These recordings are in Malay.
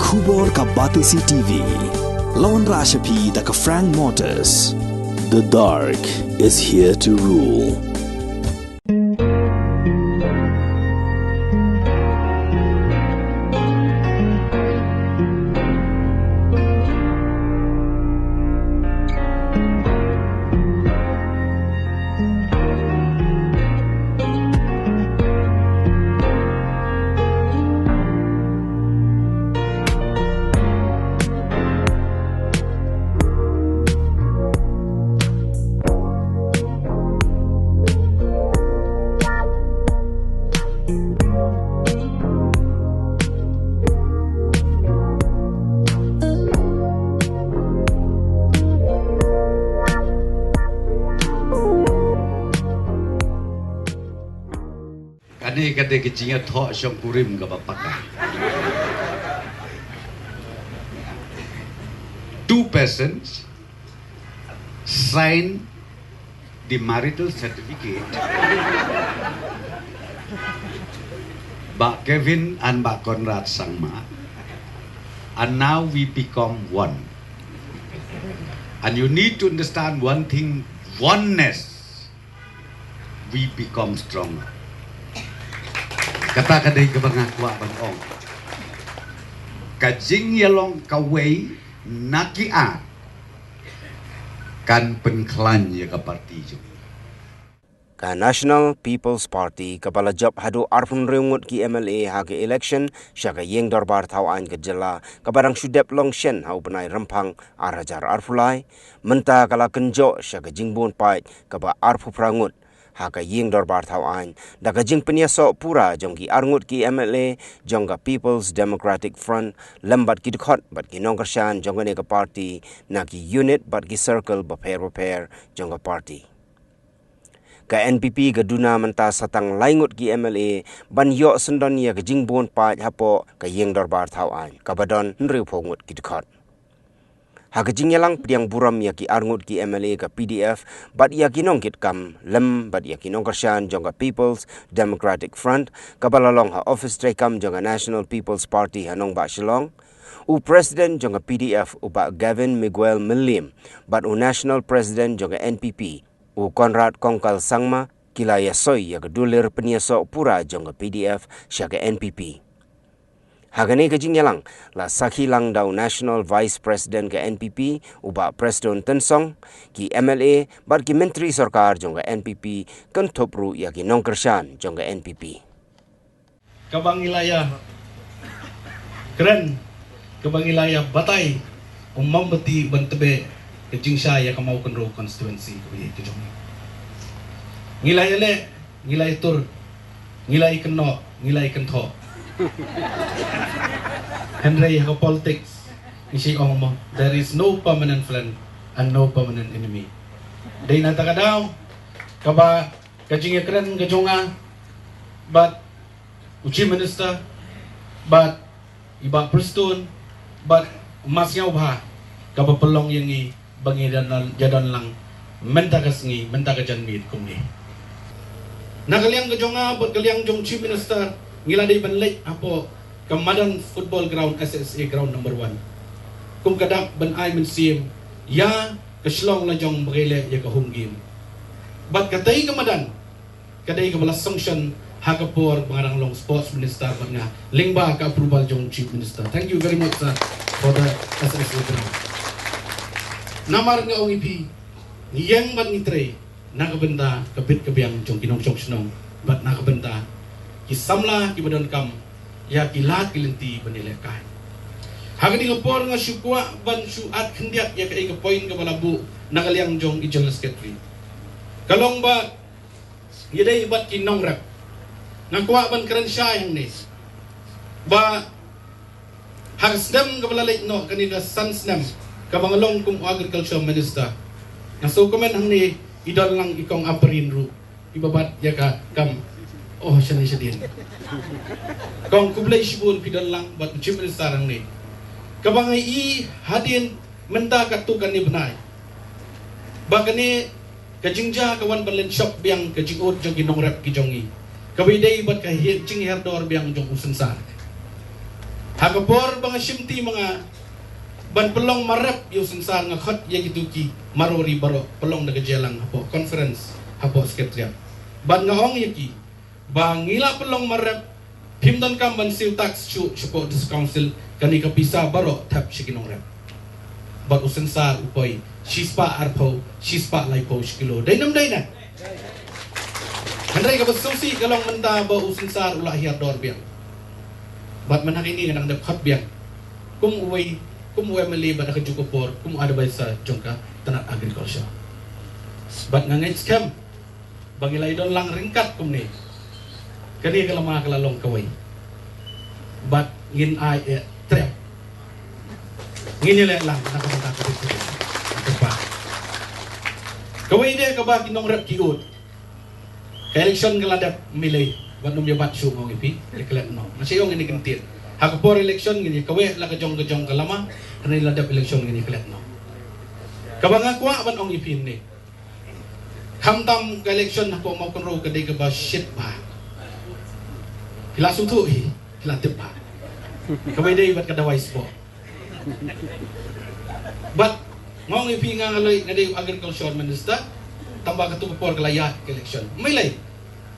Kubor ka Batesi TV. Lawan Rashapi da ka Frank Motors. The dark is here to rule. Kade kecingnya thok syong kurim ke bapak. Two persons sign the marital certificate. Mbak Kevin and Mbak Conrad Sangma, and now we become one. And you need to understand one thing: oneness. We become stronger. Kata kadai ke bangakwa bangong. Kajing yalong kawai nakia kan penklan ya ke parti jo. Ka National People's Party kapala job hadu arpun reungut ki MLA ha ke election syaka yeng darbar thawan ke jela kabarang sudep long shen hau benai rempang arajar arfulai menta kala kenjo syaka jingbun pai kaba arfu prangut haka yeng darbar thawan daga jing peniaso pura jongki arngut ki MLA jongga People's Democratic Front lambat ki dekhot bat ki nongkershan jongga ne ka party na ki unit bat ki circle baper jongga party ka NPP gaduna menta satang laingut ki MLA ban yo sendon ya ka jingbon pa hapo ka yeng darbar thawan kabadon nriu phongut ki dekhot Hagajing yalang pediang buram ya ki arngut ki MLA ka PDF bat ya ki nongkit kam lem bat ya ki nongkershan jongga People's Democratic Front kabalalong ha office trekam jongga National People's Party hanong ba Shillong u president jongga PDF u ba Gavin Miguel Milim bat u national president jongga NPP u Conrad Kongkal Sangma kila ya soy ya kedulir peniaso pura jongga PDF syaka NPP Hagane kajing yalang la sakhi lang daw National Vice President ke NPP uba Preston Tensong ki MLA bar ki menteri sarkar jongga NPP kan topru ya ki nongkershan jongga NPP. Kabang wilayah keren kabang wilayah batai umam beti bentebe kajing saya kamau kenro constituency ke jong. Wilayah le wilayah tur wilayah keno wilayah kentho Henry ha politics isi omong there is no permanent friend and no permanent enemy. Day nata kadaw kaba kajing keren kajonga but uchi minister but iba Preston but masyaw ba kaba pelong yang i bangi jadan lang menta kasngi menta kajanmit kumni nakaliang kajonga but kaliang jong chief minister ngila day banlay apo kamadan football ground SSA ground number 1 kum kadap ban ay mensim ya kaslong la jong bagile ya ka home game but katay kamadan kaday ka bala sanction hakapor pangarang long sports minister ban nga lingba ka approval jong chief minister. Thank you very much sir for the SSA ground namar nga OEP niyang bat nitre nakabenta kapit kabyang jong kinong snong but nakabenta kisamla kibadon kam ya kilat kilinti banilekay hagani ngapor nga syukwa ban syuat kendiat ya kay ka point ka balabu nakaliang jong i-general secretary kalong ba yaday ibat kinong rap ngakwa ban karen siya yang nis ba hagsdam ka balalay no kanina sansnam kabangalong kum agriculture minister nga so komen ang ni idol lang ikong aperin ru ibabat ya ka kam oh siya din kung kublay sibun pidal lang bat chief minister ang ni kabangay i hadin menda katukan ni benay bagani kajingja kawan balen shop biang kajingod jong ginong rap ki jongi kabiday bat ka jing herdor biang jong usensan Hagapor bang simti mga ban pelong marap yu sensar ngakot ya gituki marori baro pelong nagajelang hapo conference hapo sekretariat. Ban ngahong yaki bang ngila pelong marap himdan kam ban siu tax chu support this council kani kapisa baro tap shikinong rep. Bat usensar upoy shispa arpo shispa laipo shikilo dainam daina. Handai ka basusi kalong menta ba usensar ulah hiar dor biang. Bat manakini kanang dapat biang. Kum uway maliban na kajukupor kum ada sa jongka tanat agriculture. Bat ngangay scam bangilay don lang ringkat kum ni. Kani kalama kalalong kaway. Bat ngin ay trap. Ngin nila lang nakabanta ko dito. Apa? Kaway dia ka ba kinong rep kiut. Ka election kaladap milay bat num yabat su ngong ipi leklet no. Masih yung ini kentir. Hagapor election gini kawe la kajong kalama kani ladap election gini kelet no. Kabanga kwa ban ong ipin ni. Kamtam ka election ako mau konro kadai ka ba shit ba. Hila sutu hila tip ba. Kawe dai bat kadawai spo. Bat ngong ipi nga ngalay ngadai agriculture minister tambah ketua por kelayat ke election. Milay.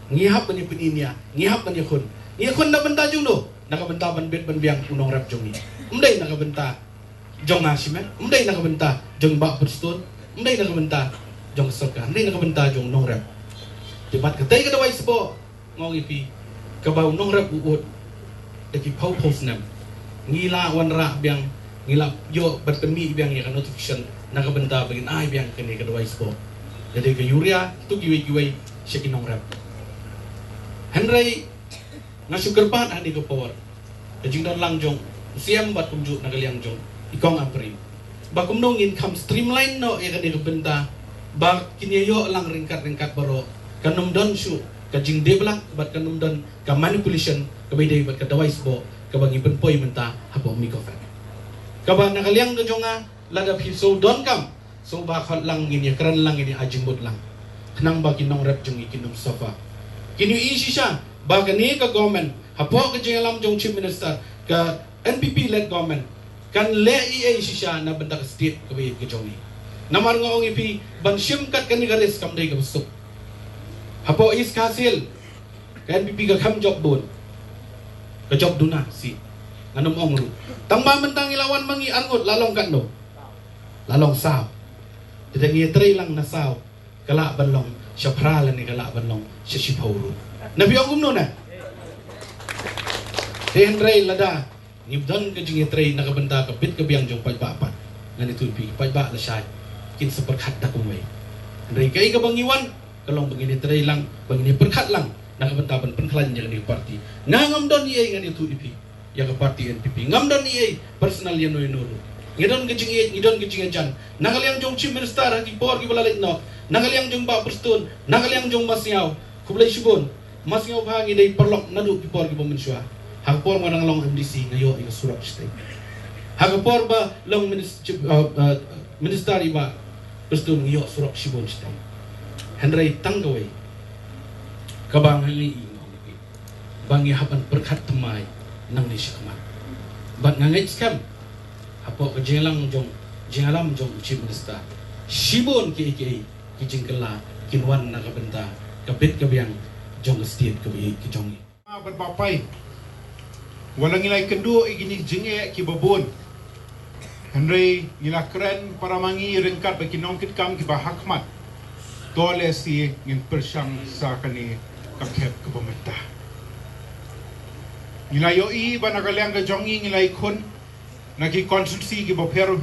Ngihap ban ipin inya, ngihap ban yakun. Yakun na benda jung do. Nakabenta ban bet ban biang unong rap jong ni. Umday nakabenta jong asimen, umday nakabenta jong bak berstun, umday nakabenta jong soka, umday nakabenta jong unong rap. Debat katay kadawai spo ngong ipi kabaw unong rap uut deki pau post nam. Ngila wan ra biang ngila yo bertemi biang ya notification nakabenta bagin ay biang kini kadawai spo. Jadi ke Yuria tu giwe syakinong rap. Henry nga sugar pan ani ko power kajing don lang jong siam bat kumju nagaliang jong ikong ampri ba kumnong income streamline no ya kani benta ba kinyo lang ringkat baro kanum don su kajing deblak bat kanum don ka manipulation kabay bat kadawais bo kabang ipenpoy menta hapo mikofen kaba nagaliang do jonga ladap hiso don kam so ba khot lang ini kran lang ini ajimbot lang kanang ba kinong rep jong ikinum sofa kini isi siya baga ni ka government hapo ka jingalam jong chief minister ka NPP led government kan le EA sisya na benda ka state ka bayit ka jong ni namar nga ong ipi ban kat kan ni garis kam day ka busuk hapo is kasil ka NPP ka kam job don ka job duna si anum ong ru tang mamantang ilawan mangi angot lalong kan no lalong saw kita ngi tray lang na saw kala banlong siya pralan ni kala banlong siya sipawro Nabi ang umno na. Henry lada ngibdan ka jing tray nakabenta ka bit ka biyang jong pagpapat. Nganito pi pagba la siya kin sa perkhat ta kumay. Henry kay ka bangiwan kalong bangini tray lang bangini perkhat lang nakabenta ban penklan yang ni parti. Ngam don iay nganito ipi ya ka parti NPP. Ngam don iay personal yan no inuro. Ngidon ka jing jan. Nakaliang jong chief minister ki por ki balalit no. Nakaliang jong ba perstun, nakaliang jong masyaw. Kublay sibon. Mas ngaw bahagi day perlok nadu kipor ki pemensua. Hagpor mo nang long MDC ngayo yung surak stay. Hagpor ba long minister iba gusto ngayo surak sibon stay. Henry tanggaway. Kabang hali bangi hapan perkat temai nang ni syakman. Bat ngangit scam. Hapo ka jingalam jong chief minister. Sibon ki jingkela kinwan nakabenta kabit kabiang jong state kabi ki jong berbapai walang ilay kendo igini jinge ki babon Henry ila keren para mangi ringkat bagi nongkit kam ki bahakmat tole si ngin persyang sa kani kakep ke pemerintah ilay yoi banagalang ka jongi ilay kun nagi konstitusi ki bapero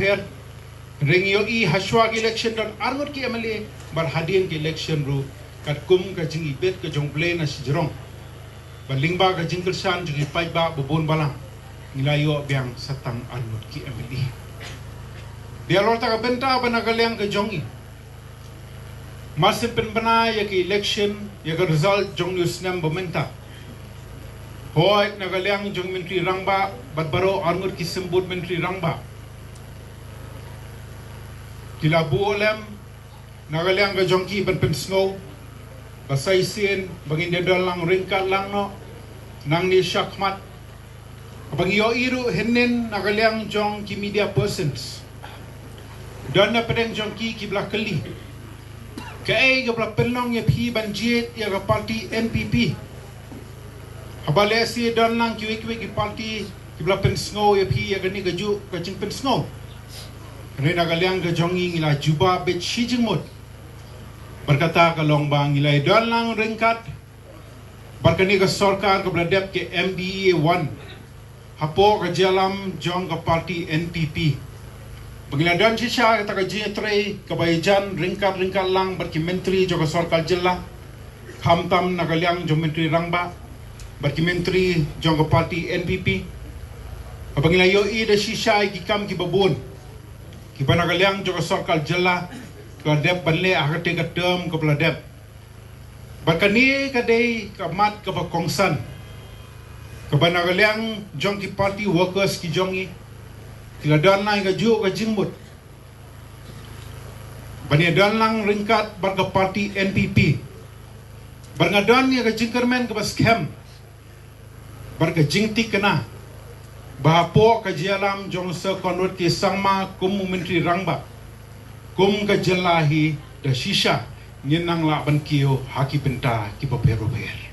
ring yoi haswa ki election dan argot ki MLA barhadin ki election ru kat kum ka jing ibet ka jong play na si jerong balingba ka jing kersan jing ipai ba bubun balang nilayo biang satang anut ki MLA biaror ta ka benta banagalang ka jongi masih penbana ya ki election ya ka result jong news nam bomenta hoy nagalang jong menteri rangba bat baro anut ki sembut menteri rangba tilabu olem nagalang ka jongki ban pensnow basay sin bangin dedal lang ringkat lang no nang ni syakmat Kapag iyo iru henin nagaliang jong ki media persons. Dan na Pateng jong ki kibla kali. Kaya gabla penlong ya phi banjit ya ga parti NPP. Habale si dan lang ki ki parti kibla pensngo ya phi ya gani gaju kacing pensngo. Kena nagaliang ga jongi ngila juba bet shijingmut. Berkata kalong bang ngilai dan lang ringkat. Berkani ka sarkar ka bladep ke MDE 1. Hapo ka jalam jong ka parti NPP. Pengiladan sisya kata ka J3 kabayajan ringkat lang berki menteri jo ka sarkar jela. Hamtam nagaliang jo menteri rangba. Berki menteri jong ka parti NPP. Pengilayo i da sisya kikam ki babun. Kiba nagaliang jo ka sarkar jela. Kadep banle akate ka term ka bladep. Bakani kadai kamat ka bakongsan. Kabanagaliang jong ki party workers ki jongi. Tiladan lang ka ju ka jingmut. Baniadan lang ringkat barga party NPP. Barngadan ni ka jingkermen ka scam. Barga jingti kena. Bahapo ka jialam jong sa konwet ki sangma kum menteri rangba. Kum ka jelahi da shisha. Nyenang la ban kiyo haki penta ki papero ber.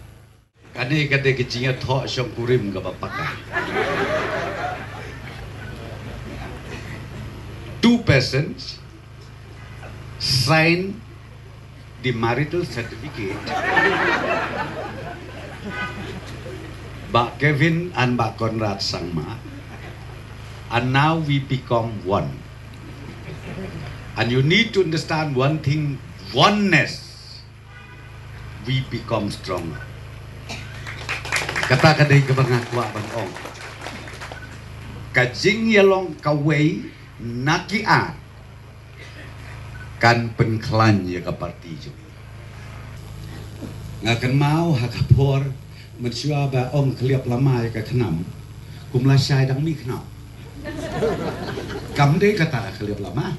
Kani kade kecingnya thok syong kurim ka bapaka. Two persons sign the marital certificate. Bak Kevin and Bak Conrad Sangma, and now we become one. And you need to understand one thing. Oneness, we become stronger. Kata kadai ke bangakwa bangong. Kajing yalong kawai nakiat kan penklan ya ke parti jumi. Ngakan mau hakapor mensyua ba om keliap lama ya ke kenam. Kumla syai dang mi kenam. Kam dei kata keliap lama.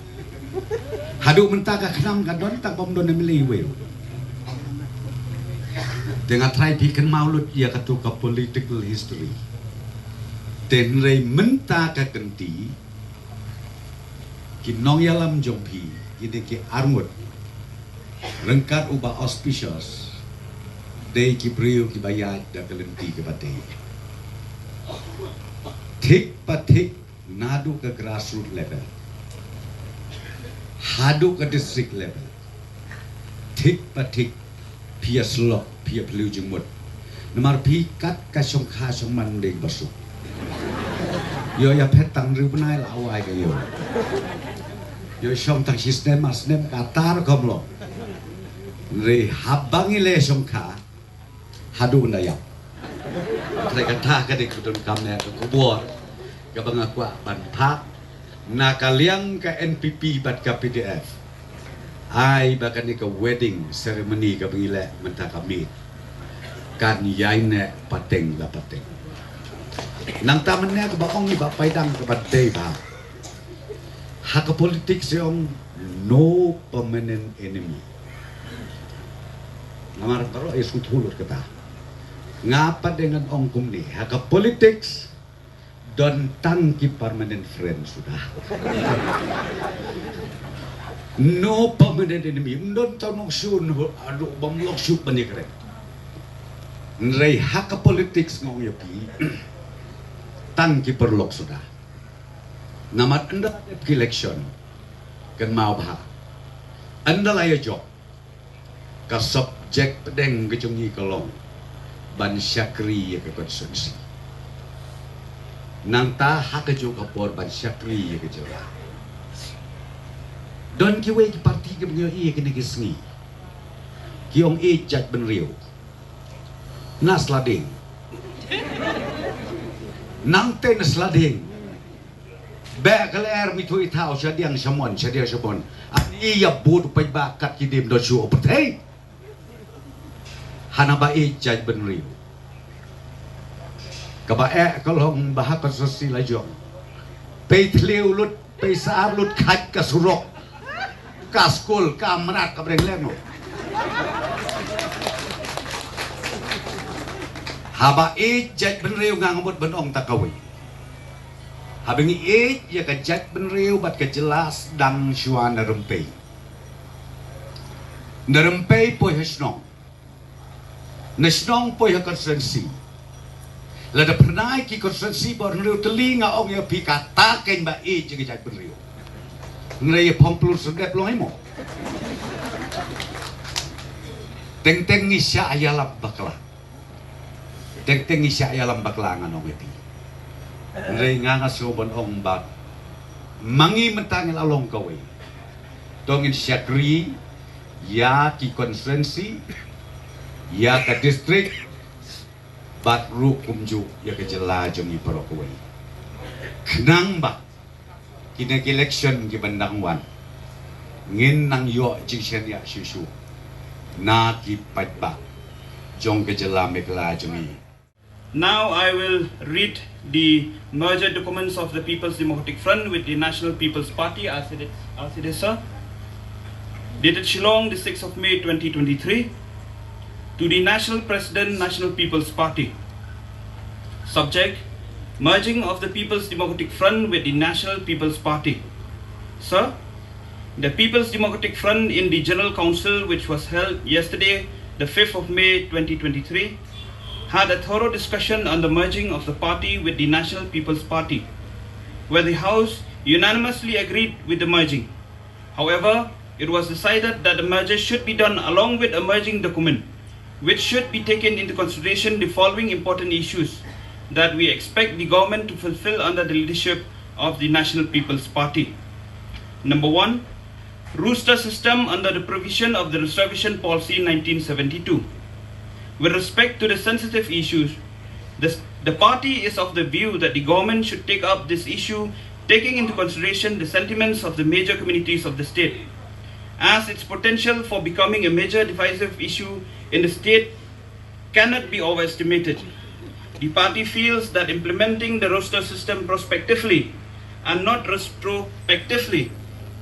Haduk mentaka kenam kadon tak bom don meliweu. Dengan try bikin maulud ia katu ka political history. Tenrei mentaka kenti kinong yalam jompi ide ki armut. Rengkat uba auspicious. Dei ki brio ki bayat da kelenti ke batei. Tik patik nadu ke grassroots level. Hadu ke district level. Tik patik pia slok pia pelu jemut. Namar pi kat ka syong kha syong man deng basu. Yo ya petang ru benai lawai ke yo. Yo syong tang sistem asnem katar komlo. Re habangi le syong kha hadu ndayak. Tre kata ka de kudun kamne ke kubur. Ka bangakwa ban pak nakaliang ke NPP bat ke PDF. Ai bahkan ni ke wedding ceremony ke bengile mentah kami. Kan Ïaineh Pateng la Pateng. Nang tamannya ke baong ni bak paidang ke badai ba. Hak politik seong no permanent enemy. Namar baru isu tulur kata. Ngapa dengan ongkum ni? Hak politik don tangki permanent friend sudah. No permanent enemy. Don tanong syun adu bamlok syuk bani keren. Nrei hak politik ngong yapi. Tangki perlok sudah. Namat anda election kan mau bah. Anda lah ya job. Ka subjek pedeng kecungi kolong. Ban syakri ya ke konstitusi. Nang ta hak kejo kapor ban syakri ke jora. Don kiwe ki parti ke bengyo i ke negi sengi. Kiong e jat ben riu. Nas lading. Nang ten slading. Ba kaler mi tu itau syadiang syamon syadiang syamon. Ani ya bud pai bakat kidim do syu opetei. Hana ba e jat ben riu. Kabae kalau bahas konstitusi lajong. Pei tliu lut, pei saar lut kat ka surok. Ka skul, ka merat, ka breng leno. Haba e jat ben riu ngang mut ben ong takawi. Habang i ya ka jat benriu bat ka jelas dang syuan narempei. Narempei po hasnong. Nasnong po ya konsensi. Lada pernah ki konsensi bo riu telinga ong ya pikata ken ba ya ka jat benriu. Ngrei pomplur sedep lo mo. Teng-teng isya ayalam bakla. Teng-teng isya ayalam bakla nganong iti. Ngrei nga sobon ong bak. Mangi mentangil along kawe. Tongin syakri ya ki konferensi ya ka distrik bat ru kumju ya ka jela jongi parokawe. Kenang ba kina election ki bandang wan. Ngin nang yo jingshen ya susu. Na ki padba jong ka jela mekla jongi. Now I will read the merger documents of the People's Democratic Front with the National People's Party as it is, sir. Dated Shillong, the 6th of May 2023, to the National President, National People's Party. Subject, merging of the People's Democratic Front with the National People's Party. Sir, the People's Democratic Front in the General Council, which was held yesterday, the 5th of May 2023, had a thorough discussion on the merging of the party with the National People's Party, where the House unanimously agreed with the merging. However, it was decided that the merger should be done along with a merging document, which should be taken into consideration the following important issues that we expect the government to fulfill under the leadership of the National People's Party. Number 1, rooster system under the provision of the Reservation Policy 1972. With respect to the sensitive issues, the party is of the view that the government should take up this issue, taking into consideration the sentiments of the major communities of the state, as its potential for becoming a major divisive issue in the state cannot be overestimated. The party feels that implementing the roster system prospectively and not retrospectively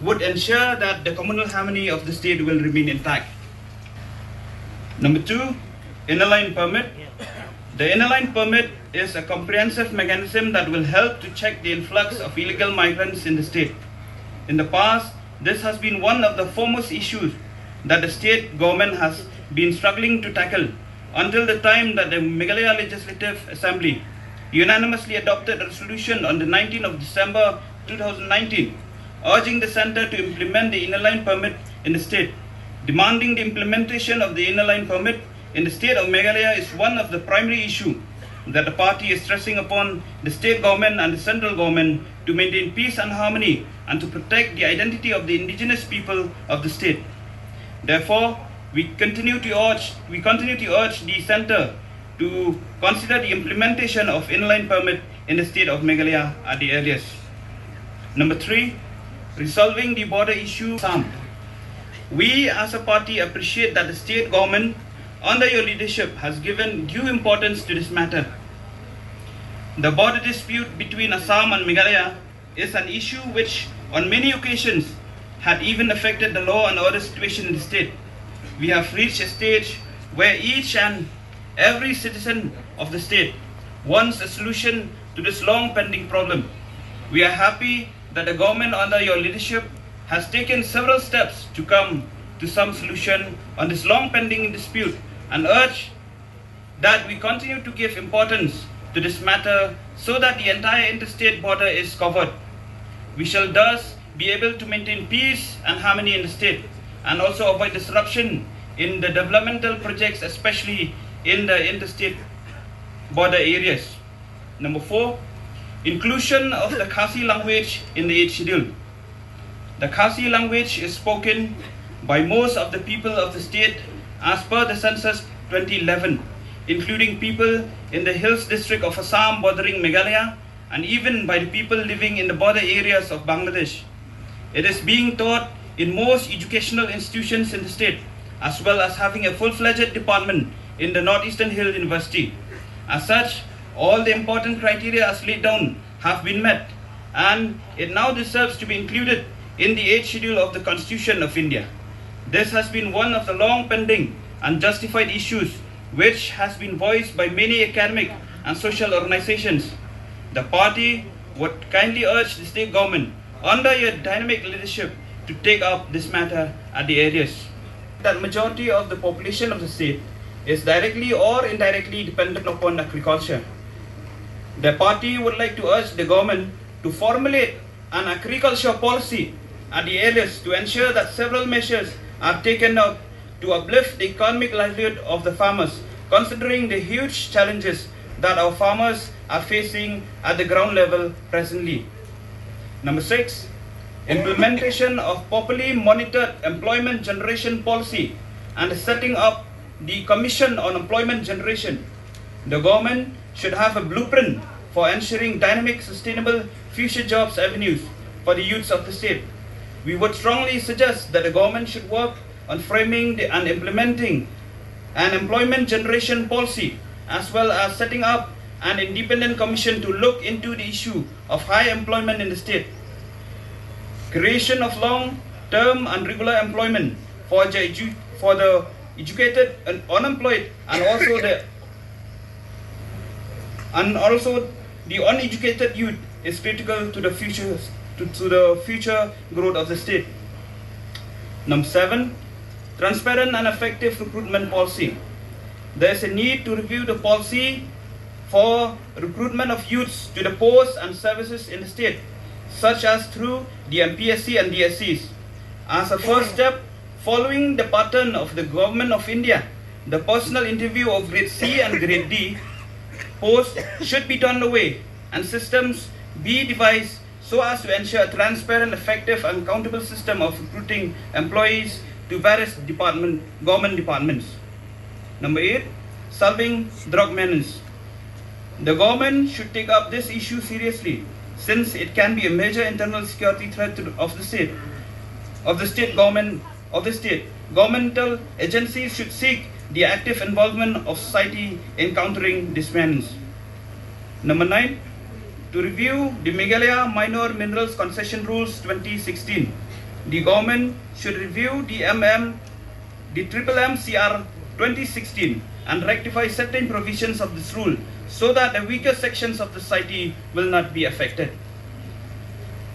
would ensure that the communal harmony of the state will remain intact. Number 2, inner line permit. The inner line permit is a comprehensive mechanism that will help to check the influx of illegal migrants in the state. In the past, this has been one of the foremost issues that the state government has been struggling to tackle until the time that the Meghalaya Legislative Assembly unanimously adopted a resolution on the 19th of December 2019 urging the centre to implement the inner line permit in the state. Demanding the implementation of the inner line permit in the state of Meghalaya is one of the primary issues that the party is stressing upon the state government and the central government to maintain peace and harmony and to protect the identity of the indigenous people of the state. Therefore, we continue to urge the centre to consider the implementation of inline permit in the state of Meghalaya at the earliest. Number 3, resolving the border issue. We as a party appreciate that the state government under your leadership has given due importance to this matter. The border dispute between Assam and Meghalaya is an issue which on many occasions had even affected the law and order situation in the state. We have reached a stage where each and every citizen of the state wants a solution to this long pending problem. We are happy that the government under your leadership has taken several steps to come to some solution on this long pending dispute and urge that we continue to give importance to this matter so that the entire interstate border is covered. We shall thus be able to maintain peace and harmony in the state and also avoid disruption in the developmental projects, especially in the interstate border areas. Number 4, inclusion of the Khasi language in the 8th schedule. The Khasi language is spoken by most of the people of the state as per the census 2011, including people in the hills district of Assam bordering Meghalaya and even by the people living in the border areas of Bangladesh. It is being taught in most educational institutions in the state, as well as having a full-fledged department in the Northeastern Hill University. As such, all the important criteria as laid down have been met, and it now deserves to be included in the 8th schedule of the Constitution of India. This has been one of the long pending and justified issues which has been voiced by many academic and social organizations. The party would kindly urge the state government, under your dynamic leadership, to take up this matter at the earliest. That majority of the population of the state is directly or indirectly dependent upon agriculture. The party would like to urge the government to formulate an agriculture policy at the earliest to ensure that several measures are taken up to uplift the economic livelihood of the farmers, considering the huge challenges that our farmers are facing at the ground level presently. Number 6, implementation of properly monitored employment generation policy and setting up the Commission on Employment Generation. The government should have a blueprint for ensuring dynamic, sustainable future jobs avenues for the youths of the state. We would strongly suggest that the government should work on framing and implementing an employment generation policy, as well as setting up an independent commission to look into the issue of high employment in the state. Creation of long-term and regular employment for the educated and unemployed, and also the uneducated youth is critical to the future growth of the state. Number 7, transparent and effective recruitment policy. There is a need to review the policy for recruitment of youths to the posts and services in the state, such as through the MPSC and DSCs. As a first step, following the pattern of the Government of India, the personal interview of grade C and grade D posts should be done away and systems be devised so as to ensure a transparent, effective and accountable system of recruiting employees to various government departments. Number 8, solving drug menace. The government should take up this issue seriously, since it can be a major internal security threat of the state. Governmental agencies should seek the active involvement of society in countering this menace. Number 9, to review the Meghalaya Minor Minerals Concession Rules 2016. The government should review the MMCR 2016 and rectify certain provisions of this rule so that the weaker sections of the society will not be affected.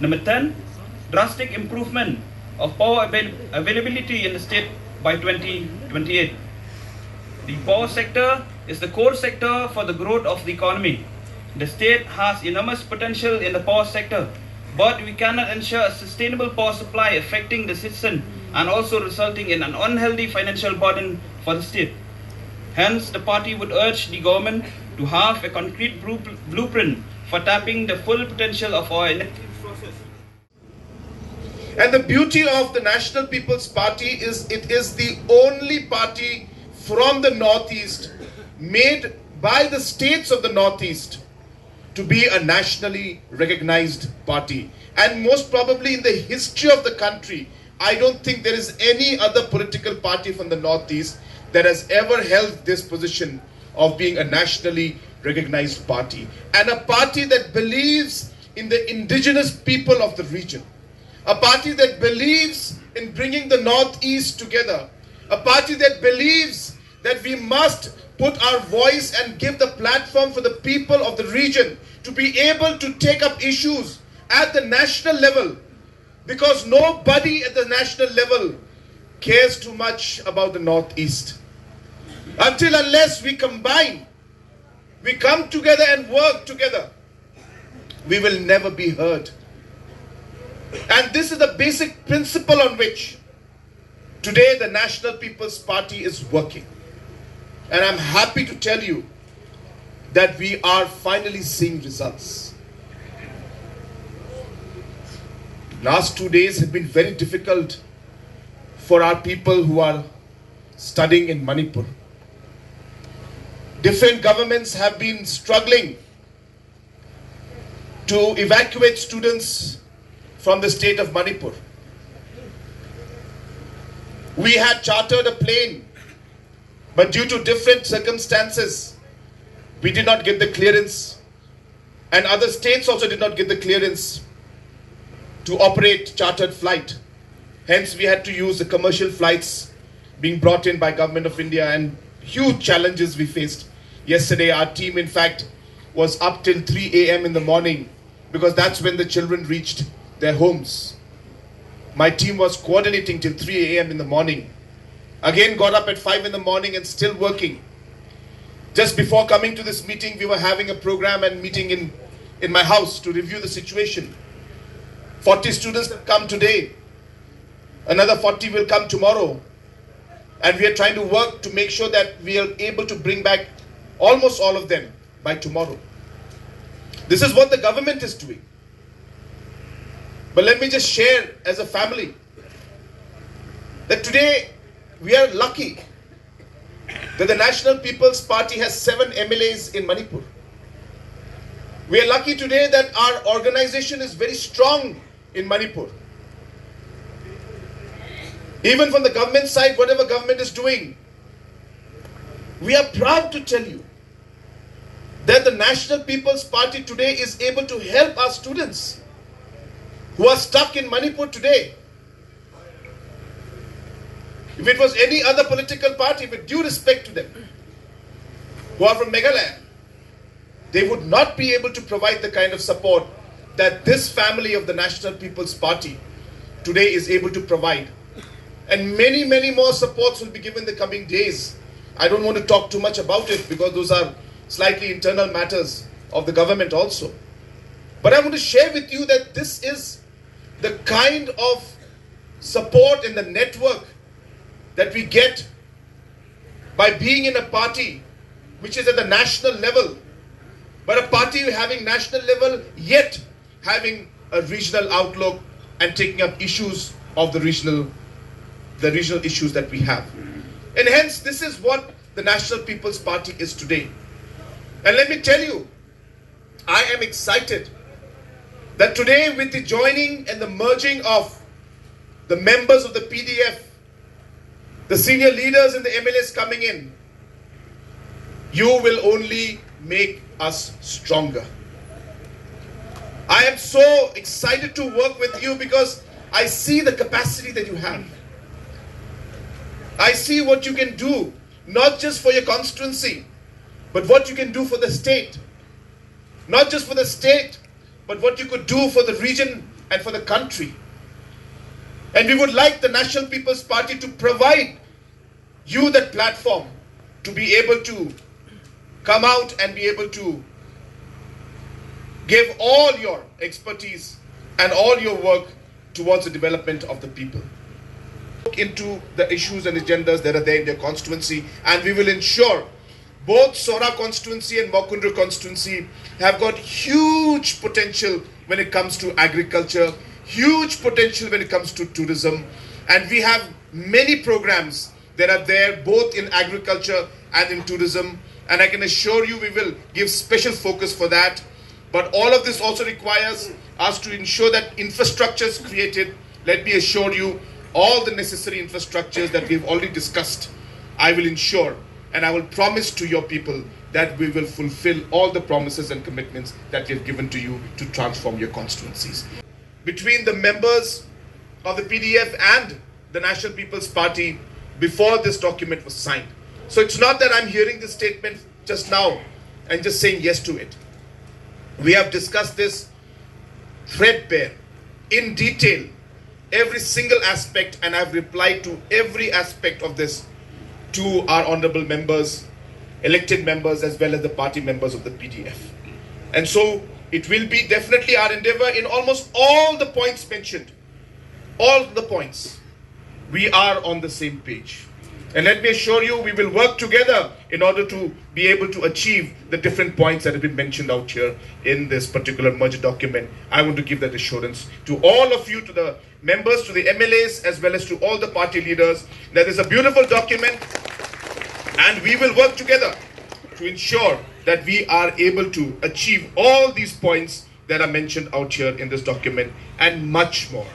Number 10, drastic improvement of power availability in the state by 2028. The power sector is the core sector for the growth of the economy. The state has enormous potential in the power sector, but we cannot ensure a sustainable power supply affecting the citizen and also resulting in an unhealthy financial burden for the state. Hence, the party would urge the government to have a concrete blueprint for tapping the full potential of our energy resources. And the beauty of the National People's Party is it is the only party from the Northeast made by the states of the Northeast to be a nationally recognized party. And most probably in the history of the country, I don't think there is any other political party from the Northeast that has ever held this position of being a nationally recognized party. And a party that believes in the indigenous people of the region. A party that believes in bringing the Northeast together. A party that believes that we must put our voice and give the platform for the people of the region to be able to take up issues at the national level, because nobody at the national level cares too much about the Northeast. Unless we combine, we come together and work together, we will never be heard. And this is the basic principle on which today the National People's Party is working. And I'm happy to tell you that we are finally seeing results. Last 2 days have been very difficult for our people who are studying in Manipur. Different governments have been struggling to evacuate students from the state of Manipur. We had chartered a plane, but due to different circumstances, we did not get the clearance, and other states also did not get the clearance to operate chartered flight. Hence, we had to use the commercial flights being brought in by Government of India, and huge challenges we faced. Yesterday, our team, in fact, was up till 3 a.m. in the morning because that's when the children reached their homes. My team was coordinating till 3 a.m. in the morning. Again got up at 5 in the morning and still working. Just before coming to this meeting, we were having a program and meeting in my house to review the situation. 40 students have come today. Another 40 will come tomorrow. And we are trying to work to make sure that we are able to bring back almost all of them by tomorrow. This is what the government is doing. But let me just share as a family that today we are lucky that the National People's Party has 7 MLAs in Manipur. We are lucky today that our organization is very strong in Manipur. Even from the government side, whatever government is doing, we are proud to tell you that the National People's Party today is able to help our students who are stuck in Manipur today. If it was any other political party, with due respect to them, who are from Meghalaya, they would not be able to provide the kind of support that this family of the National People's Party today is able to provide. And many, many more supports will be given in the coming days. I don't want to talk too much about it because those are slightly internal matters of the government also. But I want to share with you that this is the kind of support and the network that we get by being in a party which is at the national level, but a party having national level yet having a regional outlook and taking up issues of the regional issues that we have. And hence this is what the National People's Party is today. And let me tell you, I am excited that today with the joining and the merging of the members of the PDF, the senior leaders and the MLAs coming in, you will only make us stronger. I am so excited to work with you because I see the capacity that you have. I see what you can do, not just for your constituency, but what you can do for the state. Not just for the state, but what you could do for the region and for the country. And we would like the National People's Party to provide you that platform to be able to come out and be able to give all your expertise and all your work towards the development of the people. Look into the issues and agendas that are there in their constituency, and we will ensure both Sora constituency and Mokundra constituency have got huge potential when it comes to agriculture, huge potential when it comes to tourism, and we have many programs that are there both in agriculture and in tourism, and I can assure you we will give special focus for that. But all of this also requires us to ensure that infrastructure is created. Let me assure you, all the necessary infrastructures that we've already discussed, I will ensure and I will promise to your people that we will fulfill all the promises and commitments that we have given to you to transform your constituencies. Between the members of the PDF and the National People's Party before this document was signed. So it's not that I'm hearing this statement just now and just saying yes to it. We have discussed this threadbare, in detail, every single aspect, and I've replied to every aspect of this to our honorable members, elected members, as well as the party members of the PDF. And so it will be definitely our endeavor in almost all the points mentioned, all the points, we are on the same page. And let me assure you, we will work together in order to be able to achieve the different points that have been mentioned out here in this particular merger document. I want to give that assurance to all of you, to the members, to the MLAs, as well as to all the party leaders, that is a beautiful document, and we will work together to ensure that we are able to achieve all these points that are mentioned out here in this document and much more.